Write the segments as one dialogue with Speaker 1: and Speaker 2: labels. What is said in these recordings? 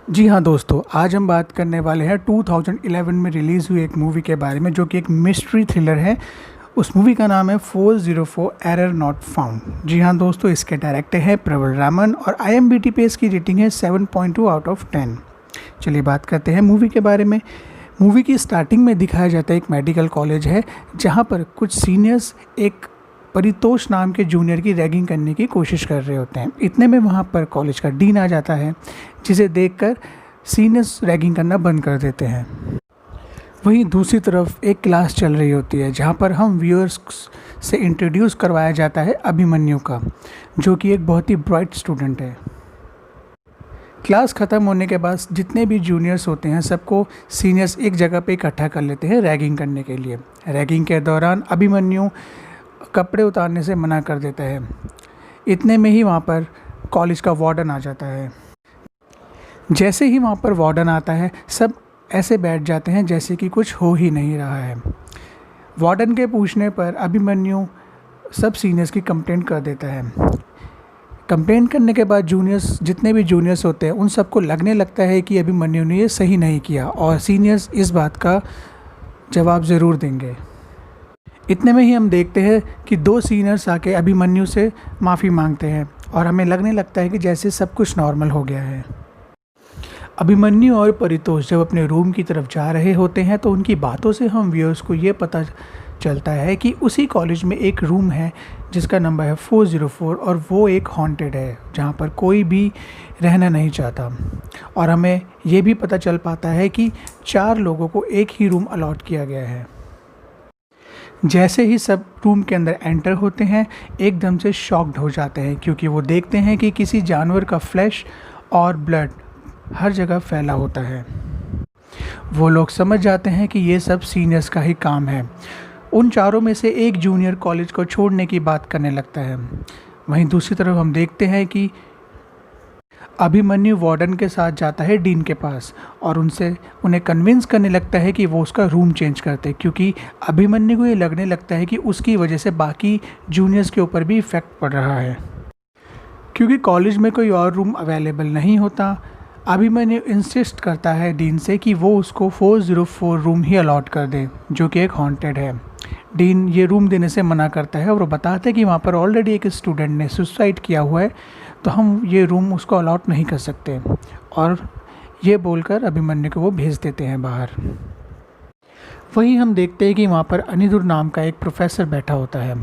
Speaker 1: जी हाँ दोस्तों, आज हम बात करने वाले हैं 2011 में रिलीज़ हुई एक मूवी के बारे में जो कि एक मिस्ट्री थ्रिलर है। उस मूवी का नाम है 404 एरर नॉट फाउंड। जी हाँ दोस्तों, इसके डायरेक्टर हैं प्रवल रामन और IMDb पे इसकी रेटिंग है 7.2 आउट ऑफ 10। चलिए बात करते हैं मूवी के बारे में। मूवी की स्टार्टिंग में दिखाया जाता है एक मेडिकल कॉलेज है जहाँ पर कुछ सीनियर्स एक परितोष नाम के जूनियर की रैगिंग करने की कोशिश कर रहे होते हैं। इतने में वहाँ पर कॉलेज का डीन आ जाता है, जिसे देखकर सीनियर्स रैगिंग करना बंद कर देते हैं। वहीं दूसरी तरफ एक क्लास चल रही होती है जहाँ पर हम व्यूअर्स से इंट्रोड्यूस करवाया जाता है अभिमन्यु का, जो कि एक बहुत ही ब्राइट स्टूडेंट है। क्लास ख़त्म होने के बाद जितने भी जूनियर्स होते हैं सबको सीनियर्स एक जगह पे इकट्ठा कर लेते हैं रैगिंग करने के लिए। रैगिंग के दौरान अभिमन्यु कपड़े उतारने से मना कर देता है। इतने में ही वहाँ पर कॉलेज का वार्डन आ जाता है। जैसे ही वहाँ पर वार्डन आता है सब ऐसे बैठ जाते हैं जैसे कि कुछ हो ही नहीं रहा है। वार्डन के पूछने पर अभिमन्यु सब सीनियर्स की कंप्लेंट कर देता है। कंप्लेंट करने के बाद जितने भी जूनियर्स होते हैं उन सबको लगने लगता है कि अभिमन्यु ने ये सही नहीं किया और सीनियर्स इस बात का जवाब ज़रूर देंगे। इतने में ही हम देखते हैं कि दो सीनियर्स आके अभिमन्यु से माफ़ी मांगते हैं और हमें लगने लगता है कि जैसे सब कुछ नॉर्मल हो गया है। अभिमन्यु और परितोष जब अपने रूम की तरफ जा रहे होते हैं तो उनकी बातों से हम व्यूअर्स को ये पता चलता है कि उसी कॉलेज में एक रूम है जिसका नंबर है 404 और वो एक हॉन्टेड है जहाँ पर कोई भी रहना नहीं चाहता। और हमें ये भी पता चल पाता है कि 4 लोगों को एक ही रूम अलॉट किया गया है। जैसे ही सब रूम के अंदर एंटर होते हैं एकदम से शॉक्ड हो जाते हैं क्योंकि वो देखते हैं कि किसी जानवर का फ्लैश और ब्लड हर जगह फैला होता है। वो लोग समझ जाते हैं कि ये सब सीनियर्स का ही काम है। उन चारों में से एक जूनियर कॉलेज को छोड़ने की बात करने लगता है। वहीं दूसरी तरफ हम देखते हैं कि अभिमन्यु वार्डन के साथ जाता है डीन के पास और उन्हें कन्विंस करने लगता है कि वो उसका रूम चेंज करते, क्योंकि अभिमन्यु को ये लगने लगता है कि उसकी वजह से बाकी जूनियर्स के ऊपर भी इफ़ेक्ट पड़ रहा है। क्योंकि कॉलेज में कोई और रूम अवेलेबल नहीं होता, अभिमन्यु इंसिस्ट करता है डीन से कि वो उसको 404 रूम ही अलॉट कर दे जो कि एक हॉन्टेड है। डीन ये रूम देने से मना करता है और वो बताता है कि वहाँ पर ऑलरेडी एक स्टूडेंट ने सुसाइड किया हुआ है तो हम ये रूम उसको अलॉट नहीं कर सकते, और ये बोलकर अभिमन्यु को वो भेज देते हैं बाहर। वहीं हम देखते हैं कि वहाँ पर अनिरुद्ध नाम का एक प्रोफेसर बैठा होता है।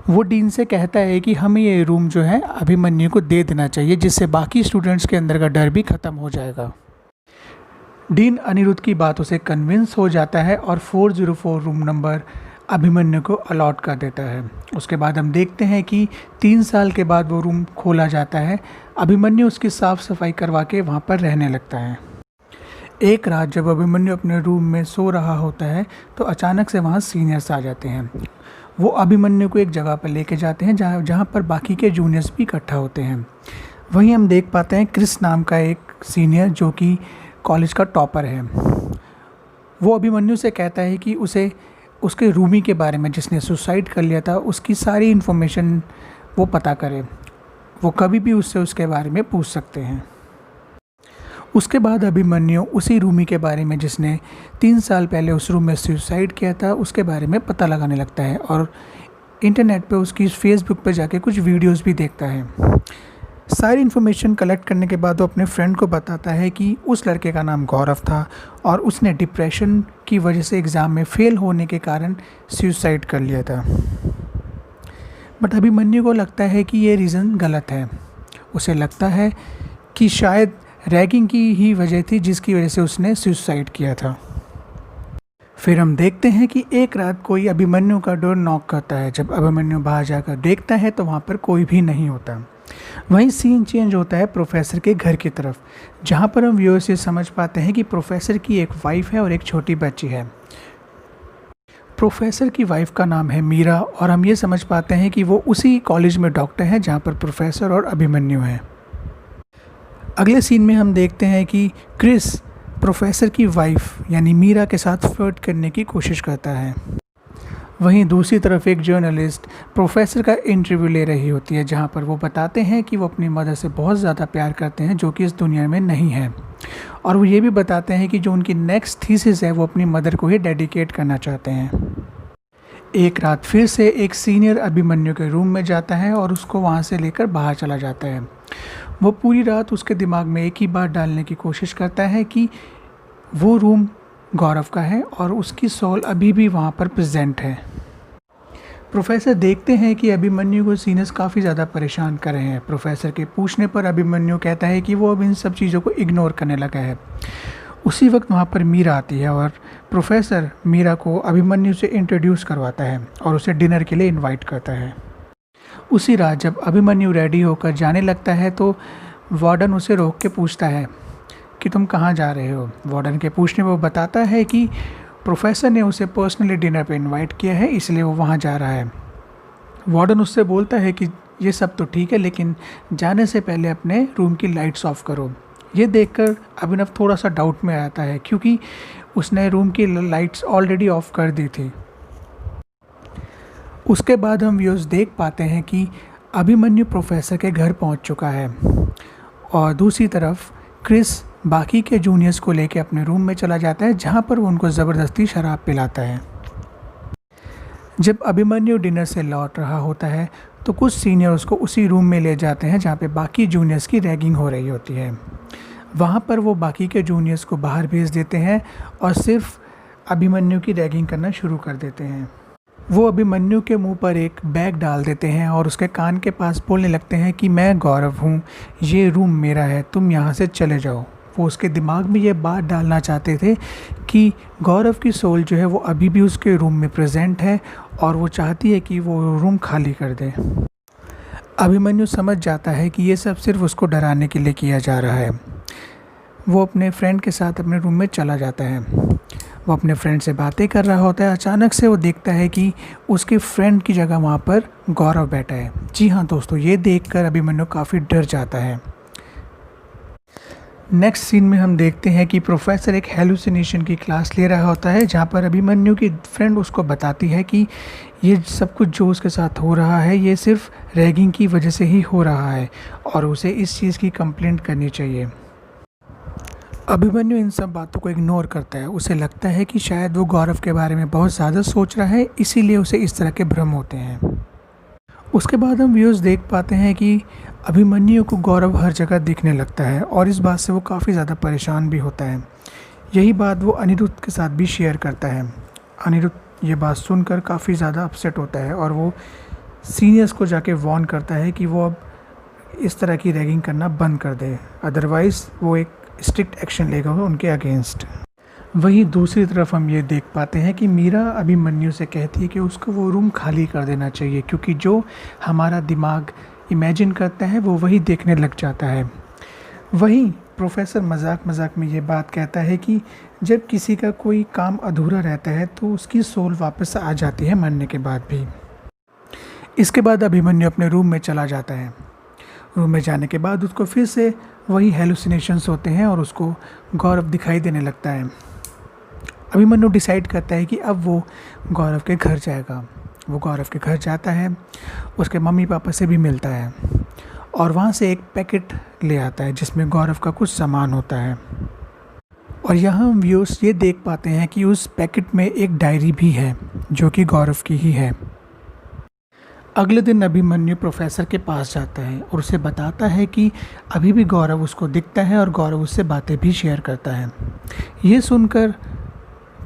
Speaker 1: वो डीन से कहता है कि हमें ये रूम जो है अभिमन्यु को दे देना चाहिए, जिससे बाकी स्टूडेंट्स के अंदर का डर भी ख़त्म हो जाएगा। डीन अनिरुद्ध की बातों से कन्विंस हो जाता है और 404 रूम नंबर अभिमन्यु को अलॉट कर देता है। उसके बाद हम देखते हैं कि 3 साल के बाद वो रूम खोला जाता है। अभिमन्यु उसकी साफ़ सफाई करवा के वहाँ पर रहने लगता है। एक रात जब अभिमन्यु अपने रूम में सो रहा होता है तो अचानक से वहाँ सीनियर्स आ जाते हैं। वो अभिमन्यु को एक जगह पर लेके जाते हैं जहाँ पर बाकी के जूनियर्स भी इकट्ठा होते हैं। वहीं हम देख पाते हैं क्रिस नाम का एक सीनियर जो कि कॉलेज का टॉपर है। वो अभिमन्यु से कहता है कि उसे उसके रूमी के बारे में जिसने सुसाइड कर लिया था उसकी सारी इन्फॉर्मेशन वो पता करे। वो कभी भी उससे उसके बारे में पूछ सकते हैं। उसके बाद अभिमन्यु उसी रूमी के बारे में जिसने 3 साल पहले उस रूम में सुसाइड किया था उसके बारे में पता लगाने लगता है और इंटरनेट पे उसकी फेसबुक पे जाके कुछ वीडियोस भी देखता है। सारी इन्फॉर्मेशन कलेक्ट करने के बाद वो अपने फ्रेंड को बताता है कि उस लड़के का नाम गौरव था और उसने डिप्रेशन की वजह से एग्ज़ाम में फ़ेल होने के कारण सुसाइड कर लिया था। बट अभिमन्यु को लगता है कि ये रीज़न गलत है। उसे लगता है कि शायद रैगिंग की ही वजह थी जिसकी वजह से उसने सुसाइड किया था। फिर हम देखते हैं कि एक रात कोई अभिमन्यु का डोर नॉक करता है। जब अभिमन्यु बाहर जाकर देखता है तो वहाँ पर कोई भी नहीं होता। वहीं सीन चेंज होता है प्रोफेसर के घर की तरफ, जहाँ पर हम व्यूअर्स से समझ पाते हैं कि प्रोफेसर की एक वाइफ है और एक छोटी बच्ची है। प्रोफेसर की वाइफ का नाम है मीरा और हम ये समझ पाते हैं कि वो उसी कॉलेज में डॉक्टर हैं जहाँ पर प्रोफेसर और अभिमन्यु हैं। अगले सीन में हम देखते हैं कि क्रिस प्रोफेसर की वाइफ यानी मीरा के साथ फ्लर्ट करने की कोशिश करता है। वहीं दूसरी तरफ एक जर्नलिस्ट प्रोफेसर का इंटरव्यू ले रही होती है, जहां पर वो बताते हैं कि वो अपनी मदर से बहुत ज़्यादा प्यार करते हैं जो कि इस दुनिया में नहीं है। और वो ये भी बताते हैं कि जो उनकी नेक्स्ट थीसिस है वो अपनी मदर को ही डेडिकेट करना चाहते हैं। एक रात फिर से एक सीनियर अभिमन्यु के रूम में जाता है और उसको वहाँ से लेकर बाहर चला जाता है। वो पूरी रात उसके दिमाग में एक ही बात डालने की कोशिश करता है कि वो रूम गौरव का है और उसकी सोल अभी भी वहाँ पर प्रेजेंट है। प्रोफेसर देखते हैं कि अभिमन्यु को सीनियर्स काफ़ी ज़्यादा परेशान कर रहे हैं। प्रोफेसर के पूछने पर अभिमन्यु कहता है कि वो अब इन सब चीज़ों को इग्नोर करने लगा है। उसी वक्त वहाँ पर मीरा आती है और प्रोफेसर मीरा को अभिमन्यु से इंट्रोड्यूस करवाता है और उसे डिनर के लिए इनवाइट करता है। उसी रात जब अभिमन्यु रेडी होकर जाने लगता है तो वार्डन उसे रोक के पूछता है कि तुम कहाँ जा रहे हो। वार्डन के पूछने पर वो बताता है कि प्रोफेसर ने उसे पर्सनली डिनर पे इनवाइट किया है, इसलिए वो वहाँ जा रहा है। वार्डन उससे बोलता है कि ये सब तो ठीक है, लेकिन जाने से पहले अपने रूम की लाइट्स ऑफ करो। ये देखकर अभिनव थोड़ा सा डाउट में आता है क्योंकि उसने रूम की लाइट्स ऑलरेडी ऑफ कर दी थी। उसके बाद हम व्यूअर्स देख पाते हैं कि अभिमन्यु प्रोफेसर के घर पहुंच चुका है और दूसरी तरफ क्रिस बाकी के जूनियर्स को लेकर अपने रूम में चला जाता है, जहां पर वो उनको ज़बरदस्ती शराब पिलाता है। जब अभिमन्यु डिनर से लौट रहा होता है तो कुछ सीनियर उसको उसी रूम में ले जाते हैं जहां पे बाकी जूनियर्स की रैगिंग हो रही होती है। वहां पर वो बाकी के जूनियर्स को बाहर भेज देते हैं और सिर्फ अभिमन्यु की रैगिंग करना शुरू कर देते हैं। वो अभिमन्यु के मुंह पर एक बैग डाल देते हैं और उसके कान के पास बोलने लगते हैं कि मैं गौरव हूँ, ये रूम मेरा है, तुम यहाँ से चले जाओ। वो उसके दिमाग में ये बात डालना चाहते थे कि गौरव की सोल जो है वो अभी भी उसके रूम में प्रेजेंट है और वो चाहती है कि वो रूम खाली कर दे। अभिमन्यु समझ जाता है कि ये सब सिर्फ उसको डराने के लिए किया जा रहा है। वो अपने फ्रेंड के साथ अपने रूम में चला जाता है। वो अपने फ्रेंड से बातें कर रहा होता है। अचानक से वो देखता है कि उसके फ्रेंड की जगह वहाँ पर गौरव बैठा है। जी हाँ दोस्तों, ये देखकर अभिमन्यु काफ़ी डर जाता है। नेक्स्ट सीन में हम देखते हैं कि प्रोफेसर एक हेलुसिनेशन की क्लास ले रहा होता है, जहाँ पर अभिमन्यु की फ्रेंड उसको बताती है कि ये सब कुछ जो उसके साथ हो रहा है ये सिर्फ रैगिंग की वजह से ही हो रहा है और उसे इस चीज़ की कंप्लेंट करनी चाहिए। अभिमन्यु इन सब बातों को इग्नोर करता है। उसे लगता है कि शायद वो गौरव के बारे में बहुत ज़्यादा सोच रहा है, इसीलिए उसे इस तरह के भ्रम होते हैं। उसके बाद हम व्यूअर्स देख पाते हैं कि अभिमन्यु को गौरव हर जगह दिखने लगता है और इस बात से वो काफ़ी ज़्यादा परेशान भी होता है। यही बात वो अनिरुद्ध के साथ भी शेयर करता है। अनिरुद्ध ये बात सुनकर काफ़ी ज़्यादा अपसेट होता है और वो सीनियर्स को जाके वार्न करता है कि वो अब इस तरह की रैगिंग करना बंद कर दे, अदरवाइज़ वो एक स्ट्रिक्ट एक्शन लेगा उनके अगेंस्ट। वहीं दूसरी तरफ हम ये देख पाते हैं कि मीरा अभिमन्यु से कहती है कि उसको वो रूम खाली कर देना चाहिए, क्योंकि जो हमारा दिमाग इमेजिन करता है वो वही देखने लग जाता है। वहीं प्रोफेसर मजाक में ये बात कहता है कि जब किसी का कोई काम अधूरा रहता है तो उसकी सोल वापस आ जाती है मरने के बाद भी। इसके बाद अभिमन्यु अपने रूम में चला जाता है। रूम में जाने के बाद उसको फिर से वही हेलुसिनेशंस होते हैं और उसको गौरव दिखाई देने लगता है। अभिमन्यु डिसाइड करता है कि अब वो गौरव के घर जाएगा। वो गौरव के घर जाता है, उसके मम्मी पापा से भी मिलता है और वहाँ से एक पैकेट ले आता है जिसमें गौरव का कुछ सामान होता है। और यहाँ हम व्यूअर्स ये देख पाते हैं कि उस पैकेट में एक डायरी भी है जो कि गौरव की ही है। अगले दिन अभिमन्यु प्रोफेसर के पास जाता है और उसे बताता है कि अभी भी गौरव उसको दिखता है और गौरव उससे बातें भी शेयर करता है। ये सुनकर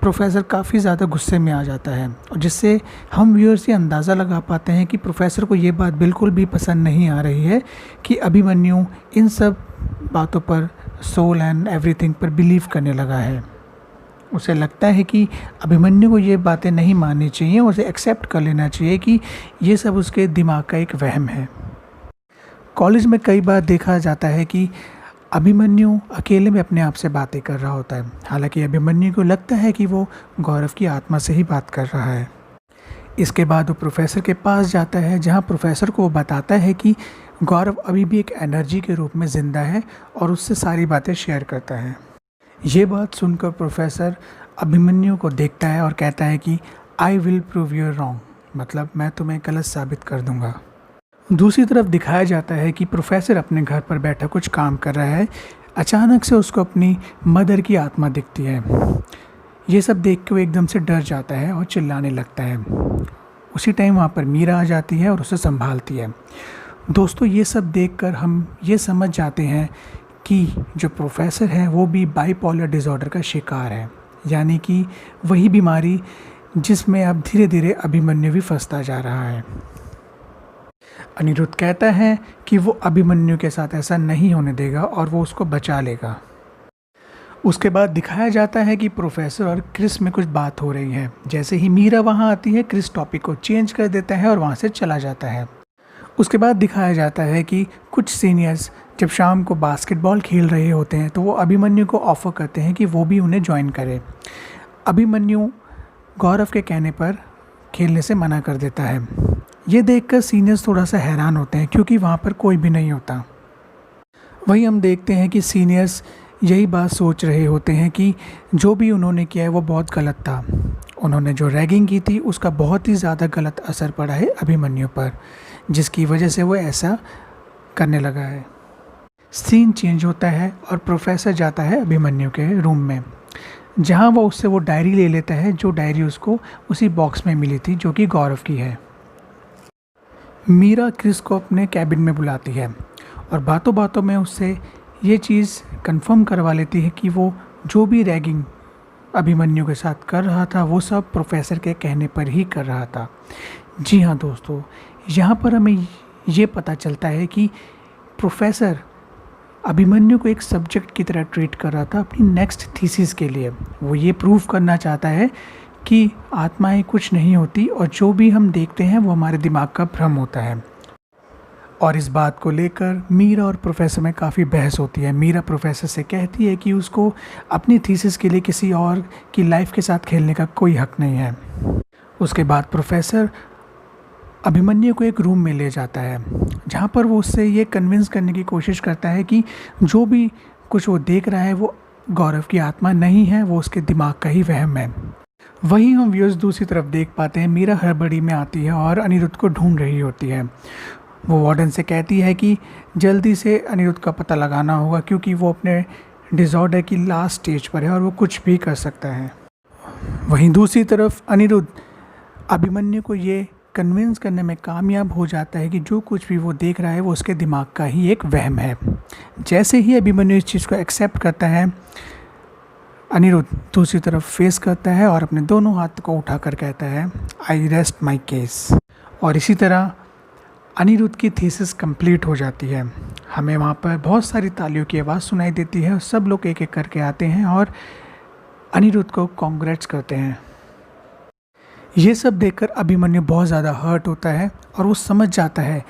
Speaker 1: प्रोफेसर काफ़ी ज़्यादा गुस्से में आ जाता है और जिससे हम व्यूअर्स ये अंदाज़ा लगा पाते हैं कि प्रोफेसर को ये बात बिल्कुल भी पसंद नहीं आ रही है कि अभिमन्यु इन सब बातों पर, सोल एंड एवरीथिंग पर बिलीव करने लगा है। उसे लगता है कि अभिमन्यु को ये बातें नहीं माननी चाहिए, उसे एक्सेप्ट कर लेना चाहिए कि ये सब उसके दिमाग का एक वहम है। कॉलेज में कई बार देखा जाता है कि अभिमन्यु अकेले में अपने आप से बातें कर रहा होता है, हालांकि अभिमन्यु को लगता है कि वो गौरव की आत्मा से ही बात कर रहा है। इसके बाद वो प्रोफेसर के पास जाता है, जहाँ प्रोफेसर को वो बताता है कि गौरव अभी भी एक एनर्जी के रूप में ज़िंदा है और उससे सारी बातें शेयर करता है। ये बात सुनकर प्रोफेसर अभिमन्यु को देखता है और कहता है कि I will prove you wrong, मतलब मैं तुम्हें गलत साबित कर दूंगा। दूसरी तरफ दिखाया जाता है कि प्रोफेसर अपने घर पर बैठा कुछ काम कर रहा है। अचानक से उसको अपनी मदर की आत्मा दिखती है। ये सब देख के वो एकदम से डर जाता है और चिल्लाने लगता है। उसी टाइम वहाँ पर मीरा आ जाती है और उसे संभालती है। दोस्तों, ये सब देखकर हम ये समझ जाते हैं कि जो प्रोफेसर है वो भी बाइपोलर डिसऑर्डर का शिकार है, यानी कि वही बीमारी जिसमें अब धीरे धीरे अभिमन्यु भी फंसता जा रहा है। अनिरुद्ध कहता है कि वो अभिमन्यु के साथ ऐसा नहीं होने देगा और वो उसको बचा लेगा। उसके बाद दिखाया जाता है कि प्रोफेसर और क्रिस में कुछ बात हो रही है। जैसे ही मीरा वहाँ आती है, क्रिस टॉपिक को चेंज कर देता है और वहाँ से चला जाता है। उसके बाद दिखाया जाता है कि कुछ सीनियर्स जब शाम को बास्केटबॉल खेल रहे होते हैं तो वो अभिमन्यु को ऑफ़र करते हैं कि वो भी उन्हें ज्वाइन करे। अभिमन्यु गौरव के कहने पर खेलने से मना कर देता है। ये देखकर सीनियर्स थोड़ा सा हैरान होते हैं क्योंकि वहाँ पर कोई भी नहीं होता। वहीं हम देखते हैं कि सीनियर्स यही बात सोच रहे होते हैं कि जो भी उन्होंने किया है वो बहुत गलत था। उन्होंने जो रैगिंग की थी उसका बहुत ही ज़्यादा गलत असर पड़ा है अभिमन्यु पर, जिसकी वजह से वो ऐसा करने लगा है। सीन चेंज होता है और प्रोफेसर जाता है अभिमन्यु के रूम में, जहाँ वो उससे वो डायरी ले लेता है, जो डायरी उसको उसी बॉक्स में मिली थी जो कि गौरव की है। मीरा क्रिस को अपने कैबिन में बुलाती है और बातों बातों में उससे ये चीज़ कंफर्म करवा लेती है कि वो जो भी रैगिंग अभिमन्यु के साथ कर रहा था वो सब प्रोफेसर के कहने पर ही कर रहा था। जी हाँ दोस्तों, यहाँ पर हमें ये पता चलता है कि प्रोफेसर अभिमन्यु को एक सब्जेक्ट की तरह ट्रीट कर रहा था अपनी नेक्स्ट थीसिस के लिए। वो ये प्रूव करना चाहता है कि आत्माएं कुछ नहीं होती और जो भी हम देखते हैं वो हमारे दिमाग का भ्रम होता है। और इस बात को लेकर मीरा और प्रोफेसर में काफ़ी बहस होती है। मीरा प्रोफेसर से कहती है कि उसको अपनी थीसिस के लिए किसी और की लाइफ के साथ खेलने का कोई हक नहीं है। उसके बाद प्रोफेसर अभिमन्यु को एक रूम में ले जाता है, जहाँ पर वो उससे ये कन्विंस करने की कोशिश करता है कि जो भी कुछ वो देख रहा है वो गौरव की आत्मा नहीं है, वो उसके दिमाग का ही वहम है। वहीं हम व्यूअर्स दूसरी तरफ देख पाते हैं, मीरा हड़बड़ी में आती है और अनिरुद्ध को ढूंढ रही होती है। वो वार्डन से कहती है कि जल्दी से अनिरुद्ध का पता लगाना होगा क्योंकि वो अपने डिसऑर्डर की लास्ट स्टेज पर है और वो कुछ भी कर सकता है। वहीं दूसरी तरफ अनिरुद्ध अभिमन्यु को ये कन्विंस करने में कामयाब हो जाता है कि जो कुछ भी वो देख रहा है वो उसके दिमाग का ही एक वहम है। जैसे ही अभिमन्यु इस चीज़ को एक्सेप्ट करता है, अनिरुद्ध दूसरी तरफ फेस करता है और अपने दोनों हाथ को उठाकर कहता है, आई रेस्ट माई केस। और इसी तरह अनिरुद्ध की थीसिस कंप्लीट हो जाती है। हमें वहाँ पर बहुत सारी तालियों की आवाज़ सुनाई देती है और सब लोग एक एक करके आते हैं और अनिरुद्ध को कॉन्ग्रेट्स करते हैं। ये सब देखकर अभिमन्यु बहुत ज़्यादा हर्ट होता है और वो समझ जाता है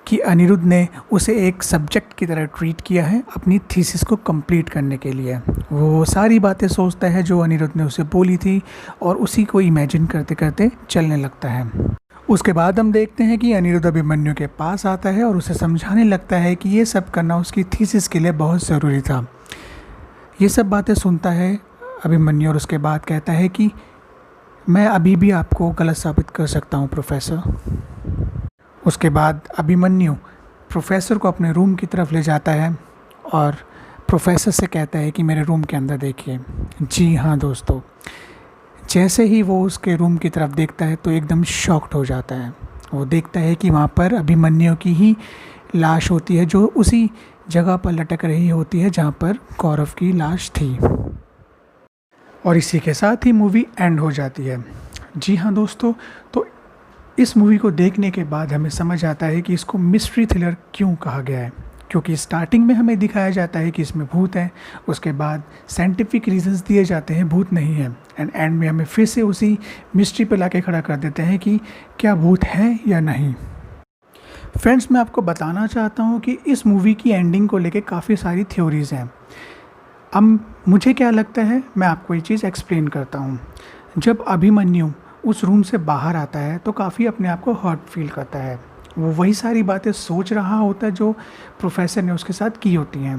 Speaker 1: कि अनिरुद्ध ने उसे एक सब्जेक्ट की तरह ट्रीट किया है अपनी थीसिस को कंप्लीट करने के लिए। वो सारी बातें सोचता है जो अनिरुद्ध ने उसे बोली थी और उसी को इमेजिन करते करते चलने लगता है। उसके बाद हम देखते हैं कि अनिरुद्ध अभिमन्यु के पास आता है और उसे समझाने लगता है कि ये सब करना उसकी थीसिस के लिए बहुत ज़रूरी था। ये सब बातें सुनता है अभिमन्यु और उसके बाद कहता है कि मैं अभी भी आपको गलत साबित कर सकता हूँ प्रोफेसर। उसके बाद अभिमन्यु प्रोफेसर को अपने रूम की तरफ ले जाता है और प्रोफेसर से कहता है कि मेरे रूम के अंदर देखिए। जी हाँ दोस्तों, जैसे ही वो उसके रूम की तरफ देखता है तो एकदम शॉक्ड हो जाता है। वो देखता है कि वहाँ पर अभिमन्यु की ही लाश होती है जो उसी जगह पर लटक रही होती है जहाँ पर गौरव की लाश थी। और इसी के साथ ही मूवी एंड हो जाती है। जी हाँ दोस्तों, तो इस मूवी को देखने के बाद हमें समझ आता है कि इसको मिस्ट्री थ्रिलर क्यों कहा गया है, क्योंकि स्टार्टिंग में हमें दिखाया जाता है कि इसमें भूत है, उसके बाद साइंटिफिक रीजंस दिए जाते हैं भूत नहीं है, एंड में हमें फिर से उसी मिस्ट्री पे लाके खड़ा कर देते हैं कि क्या भूत है या नहीं। फ्रेंड्स, मैं आपको बताना चाहता हूँ कि इस मूवी की एंडिंग को लेके काफ़ी सारी थ्योरीज़ हैं। अब मुझे क्या लगता है, मैं आपको ये चीज़ एक्सप्लेन करता हूँ। जब अभिमन्यु उस रूम से बाहर आता है तो काफ़ी अपने आप को हर्ट फील करता है। वो वही सारी बातें सोच रहा होता है जो प्रोफेसर ने उसके साथ की होती हैं।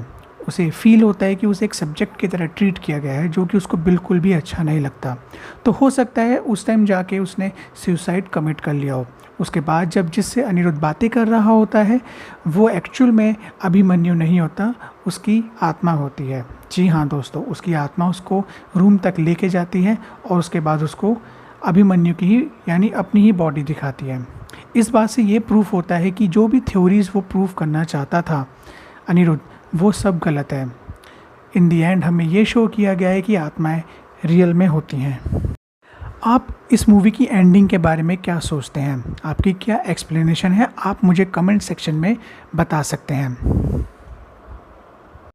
Speaker 1: उसे फील होता है कि उसे एक सब्जेक्ट की तरह ट्रीट किया गया है, जो कि उसको बिल्कुल भी अच्छा नहीं लगता। तो हो सकता है उस टाइम जाके उसने सुसाइड कमिट कर लिया हो। उसके बाद जब जिससे अनिरुद्ध बातें कर रहा होता है वो एक्चुअल में अभिमन्यु नहीं होता, उसकी आत्मा होती है। जी हाँ दोस्तों, उसकी आत्मा उसको रूम तक लेके जाती है और उसके बाद उसको अभिमन्यु की ही यानी अपनी ही बॉडी दिखाती है। इस बात से ये प्रूफ होता है कि जो भी थ्योरीज़ वो प्रूफ करना चाहता था अनिरुद्ध, वो सब गलत है। इन दी एंड हमें ये शो किया गया है कि आत्माएं रियल में होती हैं। आप इस मूवी की एंडिंग के बारे में क्या सोचते हैं? आपकी क्या एक्सप्लेनेशन है? आप मुझे कमेंट सेक्शन में बता सकते हैं।